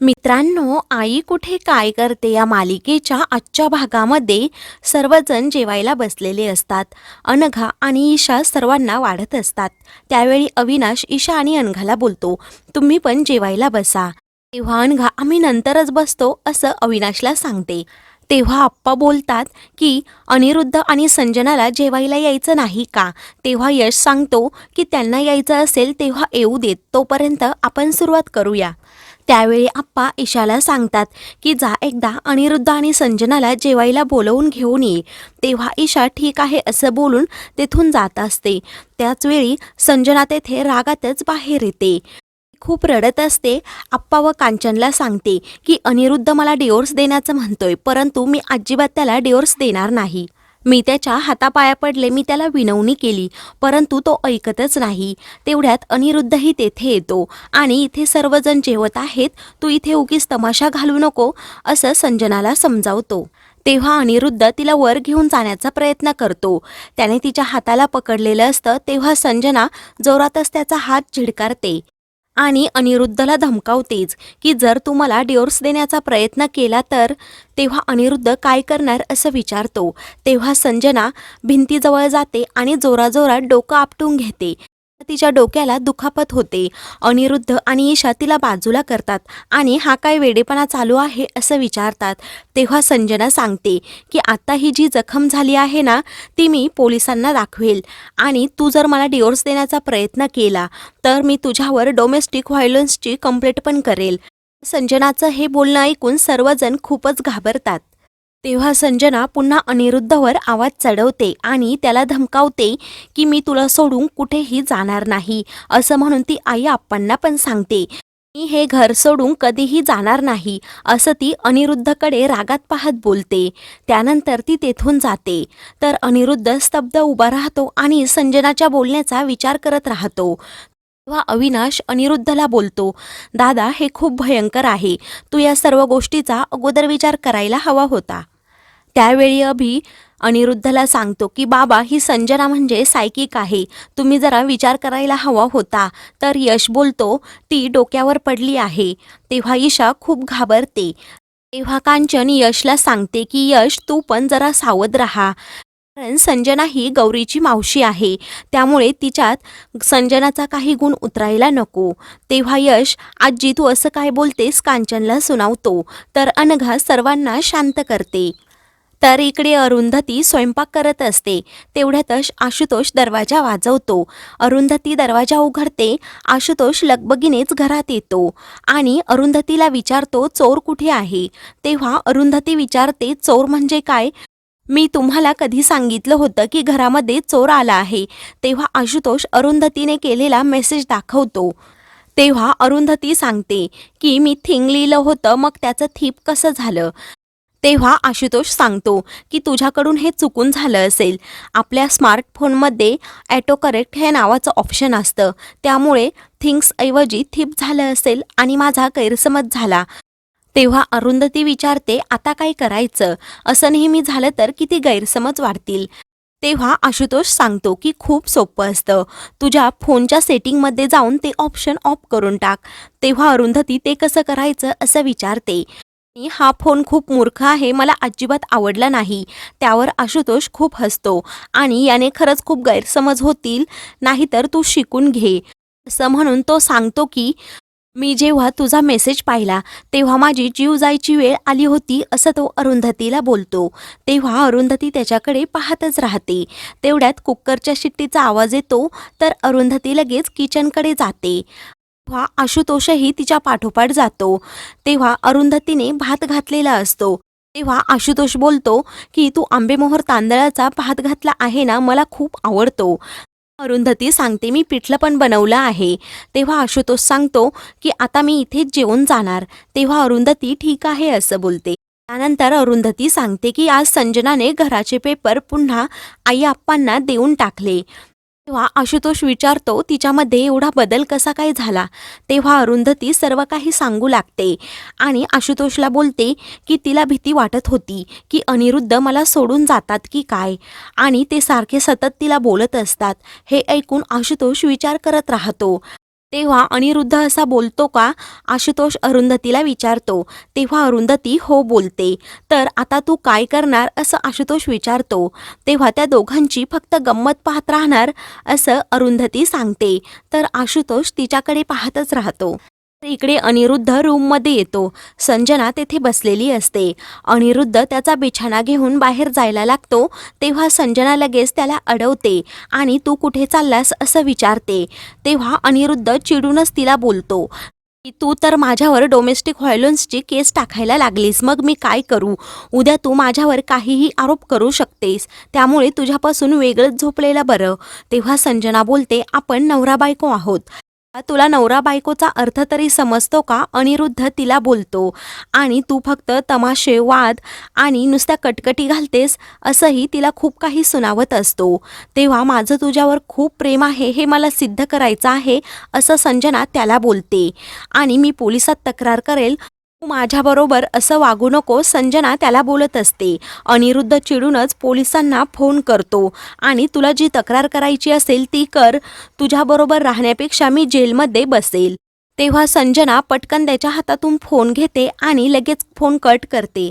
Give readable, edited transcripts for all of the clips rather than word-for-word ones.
मित्रांनो, आई कुठे काय करते या मालिकेच्या आजच्या भागामध्ये सर्वजण जेवायला बसलेले असतात. अनघा आणि ईशा सर्वांना वाढत असतात. त्यावेळी अविनाश ईशा आणि अनघाला बोलतो, तुम्ही पण जेवायला बसा. तेव्हा अनघा आम्ही नंतरच बसतो असं अविनाशला सांगते. तेव्हा आप्पा बोलतात की अनिरुद्ध आणि संजनाला जेवायला यायचं नाही का. तेव्हा यश सांगतो की त्यांना यायचं असेल तेव्हा येऊ देत, तोपर्यंत आपण सुरुवात करूया. त्यावेळी आप्पा ईशाला सांगतात की जा एकदा अनिरुद्ध आणि संजनाला जेवायला बोलवून घेऊन ये. तेव्हा ईशा ठीक आहे असं बोलून तेथून जात असते. त्याचवेळी संजना तेथे रागातच बाहेर येते. खूप रडत असते. आप्पा व कांचनला सांगते की अनिरुद्ध मला डिवोर्स देण्याचं म्हणतोय, परंतु मी अजिबात त्याला डिवोर्स देणार नाही. मी त्याच्या हातापाया पडले, मी त्याला विनवणी केली, परंतु तो ऐकतच नाही. तेवढ्यात अनिरुद्धही तेथे येतो आणि इथे सर्वजण जेवत आहेत, तू इथे उगीच तमाशा घालू नको असं संजनाला समजावतो. तेव्हा अनिरुद्ध तिला वर घेऊन जाण्याचा प्रयत्न करतो. त्याने तिच्या हाताला पकडलेलं असतं. तेव्हा संजना जोरातच त्याचा हात झिडकारते आणि अनिरुद्धला धमकावतेच की जर तू मला डिवोर्स देण्याचा प्रयत्न केला तर. तेव्हा अनिरुद्ध काय करणार असं विचारतो. तेव्हा संजना भिंतीजवळ जाते आणि जोराजोरात डोकं आपटून घेते. तिच्या डोक्याला दुखापत होते. अनिरुद्ध आणि ईशा तिला बाजूला करतात आणि हा काय वेडेपणा चालू आहे असं विचारतात. तेव्हा संजना सांगते की आता ही जी जखम झाली आहे ना, ती मी पोलिसांना दाखवेल आणि तू जर मला डिवोर्स देण्याचा प्रयत्न केला तर मी तुझ्यावर डोमेस्टिक व्हायलन्सची कंप्लेंट पण करेल. संजनाचं हे बोलणं ऐकून सर्वजण खूपच घाबरतात. तेव्हा संजना पुन्हा अनिरुद्धवर आवाज चढवते आणि त्याला धमकावते की मी तुला सोडून कुठेही जाणार नाही असं म्हणून ती आई आप्पांना पण सांगते. मी हे घर सोडून कधीही जाणार नाही असं ती अनिरुद्धकडे रागात पाहत बोलते. त्यानंतर ती तेथून जाते. तर अनिरुद्ध स्तब्ध उभा राहतो आणि संजनाच्या बोलण्याचा विचार करत राहतो. तेव्हा अविनाश अनिरुद्धला बोलतो, दादा हे खूप भयंकर आहे, तू या सर्व गोष्टीचा अगोदर विचार करायला हवा होता. त्यावेळी अभि अनिरुद्धला सांगतो की बाबा ही संजना म्हणजे सायकिक आहे, तुम्ही जरा विचार करायला हवा होता. तर यश बोलतो ती डोक्यावर पडली आहे. तेव्हा ईशा खूप घाबरते. तेव्हा कांचन यशला सांगते की यश तू पण जरा सावध राहा, कारण संजना ही गौरीची मावशी आहे, त्यामुळे तिच्यात संजनाचा काही गुण उतरायला नको. तेव्हा यश आजी तू असं काय बोलतेस कांचनला सुनावतो. तर अनघा सर्वांना शांत करते. तर इकडे अरुंधती स्वयंपाक करत असते. तेवढ्यातच आशुतोष दरवाजा वाजवतो. अरुंधती दरवाजा उघडते. आशुतोष लगबगीनेच घरात येतो आणि अरुंधतीला विचारतो चोर कुठे आहे. तेव्हा अरुंधती विचारते चोर म्हणजे काय, मी तुम्हाला कधी सांगितलं होतं की घरामध्ये चोर आला आहे. तेव्हा आशुतोष अरुंधतीने केलेला मेसेज दाखवतो. तेव्हा अरुंधती सांगते की मी थिंग लिहिलं होतं, मग त्याचं थीप कसं झालं. तेव्हा आशुतोष सांगतो की तुझ्याकडून हे चुकून झालं असेल. आपल्या स्मार्टफोनमध्ये ॲटो करेक्ट हे नावाचं ऑप्शन असतं, त्यामुळे थिंग्सऐवजी थीप झालं असेल आणि माझा गैरसमज झाला. तेव्हा अरुंधती विचारते आता काय करायचं, असं नेहमी झालं तर किती गैरसमज वाढतील. तेव्हा आशुतोष सांगतो की खूप सोपं असतं, तुझ्या फोनच्या सेटिंगमध्ये जाऊन ते ऑप्शन ऑफ करून टाक. तेव्हा अरुंधती ते कसं करायचं असं विचारते. हा फोन खूप मूर्ख आहे, मला अजिबात आवडला नाही. त्यावर आशुतोष खूप हसतो आणि याने खरंच खूप गैरसमज होतील, नाहीतर तू शिकून घे असं म्हणून तो सांगतो की मी जेव्हा तुझा मेसेज पाहिला तेव्हा माझी जीव जायची वेळ आली होती असं तो अरुंधतीला बोलतो. तेव्हा अरुंधती त्याच्याकडे पाहतच राहते. तेवढ्यात कुक्करच्या शिट्टीचा आवाज येतो. तर अरुंधती लगेच किचनकडे जाते. तेव्हा आशुतोषही तिच्या पाठोपाठ जातो. तेव्हा अरुंधतीने भात घातलेला असतो. तेव्हा आशुतोष बोलतो की तू आंबेमोहर तांदळाचा भात घातला आहे ना, मला खूप आवडतो. अरुंधती सांगते मी पिठलं पण बनवलं आहे. तेव्हा आशुतोष सांगतो की आता मी इथेच जेवून जाणार. तेव्हा अरुंधती ठीक आहे असं बोलते. त्यानंतर अरुंधती सांगते की आज संजनाने घराचे पेपर पुन्हा आई आप्पांना देऊन टाकले. तेव्हा आशुतोष विचारतो तिच्यामध्ये एवढा बदल कसा काय झाला. तेव्हा अरुंधती सर्व काही सांगू लागते आणि आशुतोषला बोलते की तिला भीती वाटत होती की अनिरुद्ध मला सोडून जातात की काय, आणि ते सारखे सतत तिला बोलत असतात. हे ऐकून आशुतोष विचार करत राहतो. तेव्हा अनिरुद्ध असा बोलतो का, आशुतोष अरुंधतीला विचारतो. तेव्हा अरुंधती हो बोलते. तर आता तू काय करणार असं आशुतोष विचारतो. तेव्हा त्या दोघांची फक्त गंमत पाहत राहणार असं अरुंधती सांगते. तर आशुतोष तिच्याकडे पाहतच राहतो. इकडे अनिरुद्ध रूममध्ये येतो. संजना तेथे बसलेली असते. अनिरुद्ध त्याचा बिछाना घेऊन बाहेर जायला लागतो. तेव्हा संजना लगेच त्याला अडवते आणि तू कुठे चाललास असं विचारते. तेव्हा अनिरुद्ध चिडूनच तिला बोलतो की तू तर माझ्यावर डोमेस्टिक व्हायलन्सची केस टाकायला लागलीस, मग मी काय करू? उद्या तू माझ्यावर काहीही आरोप करू शकतेस, त्यामुळे तुझ्यापासून वेगळंच झोपलेलं बरं. तेव्हा संजना बोलते, आपण नवरा बायको आहोत. तुला नवरा बायकोचा अर्थ तरी समजतो का? अनिरुद्ध तिला बोलतो. आणि तू फक्त तमाशे, वाद आणि नुसत्या कटकटी घालतेस असंही तिला खूप काही सुनावत असतो. तेव्हा माझं तुझ्यावर खूप प्रेम आहे हे मला सिद्ध करायचं आहे असं संजना त्याला बोलते. आणि मी पोलिसात तक्रार करेल, तू माझ्याबरोबर असं वागू नको, संजना त्याला बोलत असते. अनिरुद्ध चिडूनच पोलिसांना फोन करतो आणि तुला जी तक्रार करायची असेल ती कर, तुझ्याबरोबर राहण्यापेक्षा मी जेलमध्ये बसेल. तेव्हा संजना पटकन त्याच्या हातातून फोन घेते आणि लगेच फोन कट करते.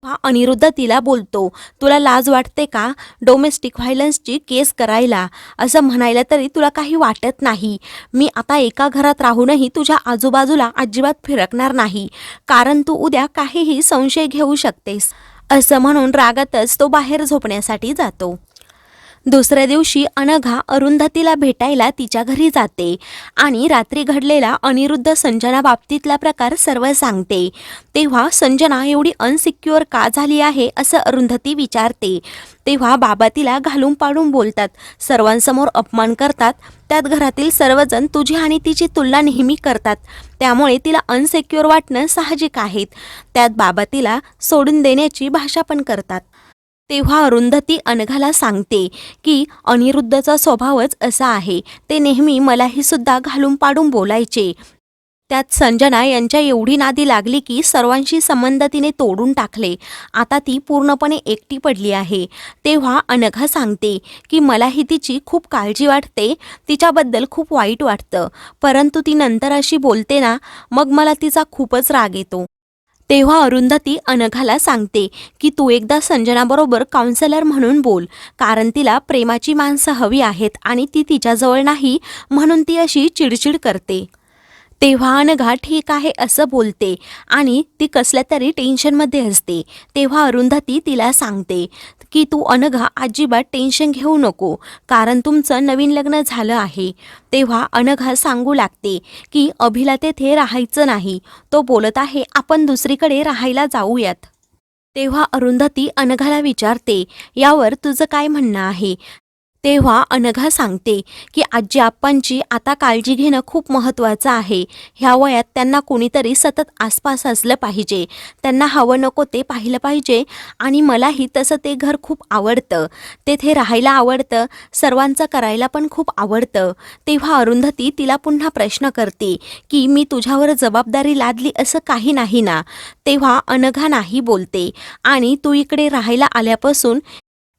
हा अनिरुद्ध तिला बोलतो, तुला लाज वाटते का डोमेस्टिक व्हायलन्सची केस करायला? असं म्हणायला तरी तुला काही वाटत नाही. मी आता एका घरात राहूनही तुझ्या आजूबाजूला अजिबात फिरकणार नाही, कारण तू उद्या काहीही संशय घेऊ शकतेस. असं म्हणून रागातच तो बाहेर झोपण्यासाठी जातो. दुसऱ्या दिवशी अनघा अरुंधतीला भेटायला तिच्या घरी जाते आणि रात्री घडलेला अनिरुद्ध संजना बाबतीतला प्रकार सर्व सांगते. तेव्हा संजना एवढी अनसिक्युअर का झाली आहे असं अरुंधती विचारते. तेव्हा बाबा तिला घालून पाडून बोलतात, सर्वांसमोर अपमान करतात, त्यात घरातील सर्वजण तुझी आणि तिची तुलना नेहमी करतात, त्यामुळे तिला अनसिक्युअर वाटणं साहजिक आहे. त्यात बाबा तिला सोडून देण्याची भाषा पण करतात. तेव्हा अरुंधती अनघाला सांगते की अनिरुद्धचा स्वभावच असा आहे, ते नेहमी मलाही सुद्धा घालून पाडून बोलायचे. त्यात संजना यांच्या एवढी नादी लागली की सर्वांशी संबंध तिने तोडून टाकले. आता ती पूर्णपणे एकटी पडली आहे. तेव्हा अनघा सांगते की मलाही तिची खूप काळजी वाटते, तिच्याबद्दल खूप वाईट वाटतं, परंतु ती नंतर अशी बोलते ना, मग मला तिचा खूपच राग येतो. तेव्हा अरुंधती अनघाला सांगते की तू एकदा संजनाबरोबर काउन्सिलर म्हणून बोल, कारण तिला प्रेमाची माणसं हवी आहेत आणि ती तिच्याजवळ नाही म्हणून ती अशी चिडचिड करते. तेव्हा अनघा ठीक आहे असं बोलते आणि ती कसल्या तरी टेन्शनमध्ये असते. तेव्हा अरुंधती तिला सांगते की तू अनघा अजिबात टेन्शन घेऊ नको, कारण तुमचं नवीन लग्न झालं आहे. तेव्हा अनघा सांगू लागते की अभिला तेथे राहायचं नाही, तो बोलत आहे आपण दुसरीकडे राहायला जाऊयात. तेव्हा अरुंधती अनघाला विचारते, यावर तुझं काय म्हणणं आहे? तेव्हा अनघा सांगते की आजी आप्पांची आता काळजी घेणं खूप महत्त्वाचं आहे. ह्या वयात त्यांना कोणीतरी सतत आसपास असलं पाहिजे, त्यांना हवं नको ते पाहिलं पाहिजे. आणि मलाही तसं ते घर खूप आवडतं, तेथे राहायला आवडतं, सर्वांचं करायला पण खूप आवडतं. तेव्हा अरुंधती तिला पुन्हा प्रश्न करते की मी तुझ्यावर जबाबदारी लादली असं काही नाही ना? तेव्हा अनघा नाही बोलते. आणि तू इकडे राहायला आल्यापासून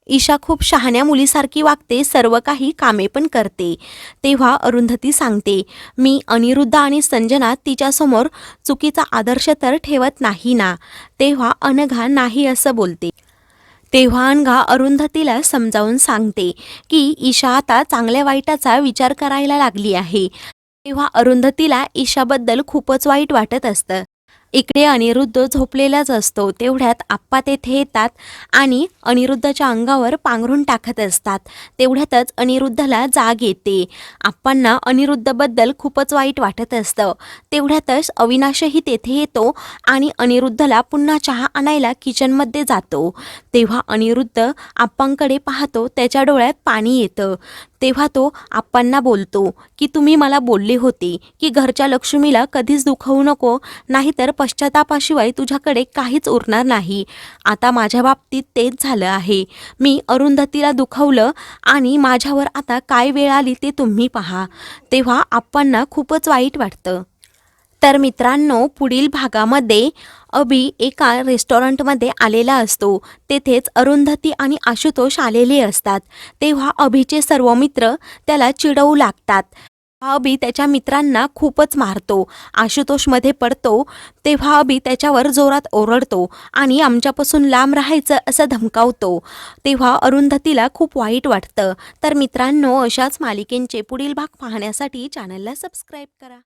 ईशा खूप शहाण्या मुलीसारखी वागते, सर्व काही कामे पण करते. तेव्हा अरुंधती सांगते, मी अनिरुद्ध आणि संजना तिच्यासमोर चुकीचा आदर्श तर ठेवत नाही ना? तेव्हा अनघा नाही असं बोलते. तेव्हा अनघा अरुंधतीला समजावून सांगते की ईशा आता चांगल्या वाईटाचा विचार करायला लागली आहे. तेव्हा अरुंधतीला ईशाबद्दल खूपच वाईट वाटत असतं. इकडे अनिरुद्ध झोपलेलाच असतो. तेवढ्यात आप्पा तेथे येतात आणि अनिरुद्धच्या अंगावर पांघरून टाकत असतात. तेवढ्यातच अनिरुद्धला जाग येते. आप्पांना अनिरुद्धबद्दल खूपच वाईट वाटत असतं. तेवढ्यातच अविनाशही तेथे येतो आणि अनिरुद्धला पुन्हा चहा आणायला किचनमध्ये जातो. तेव्हा अनिरुद्ध आप्पांकडे पाहतो, त्याच्या डोळ्यात पाणी येतं. तेव्हा तो आप्पांना बोलतो की तुम्ही मला बोलले होते की घरच्या लक्ष्मीला कधीच दुखवू नको, नाहीतर पश्चातापाशिवाय तुझ्याकडे काहीच उरणार नाही. आता माझ्या बाबतीत तेच झालं आहे. मी अरुंधतीला दुखवलं आणि माझ्यावर आता काय वेळ आली ते तुम्ही पहा. तेव्हा आप्पांना खूपच वाईट वाटतं. तर मित्रांनो, पुढील भागामध्ये अभि एका रेस्टॉरंटमध्ये आलेला असतो. तेथेच अरुंधती आणि आशुतोष आलेले असतात. तेव्हा अभिचे सर्व मित्र त्याला चिडवू लागतात. अभि त्याच्या मित्रांना खूपच मारतो. आशुतोष मध्ये पडतो तेव्हा अभि त्याच्यावर जोरात ओरडतो आणि आमच्यापासून लांब राहायचं असं धमकावतो. तेव्हा अरुंधतीला खूप वाईट वाटतं. तर मित्रांनो, अशाच मालिकेंचे पुढील भाग पाहण्यासाठी चॅनलला सबस्क्राईब करा.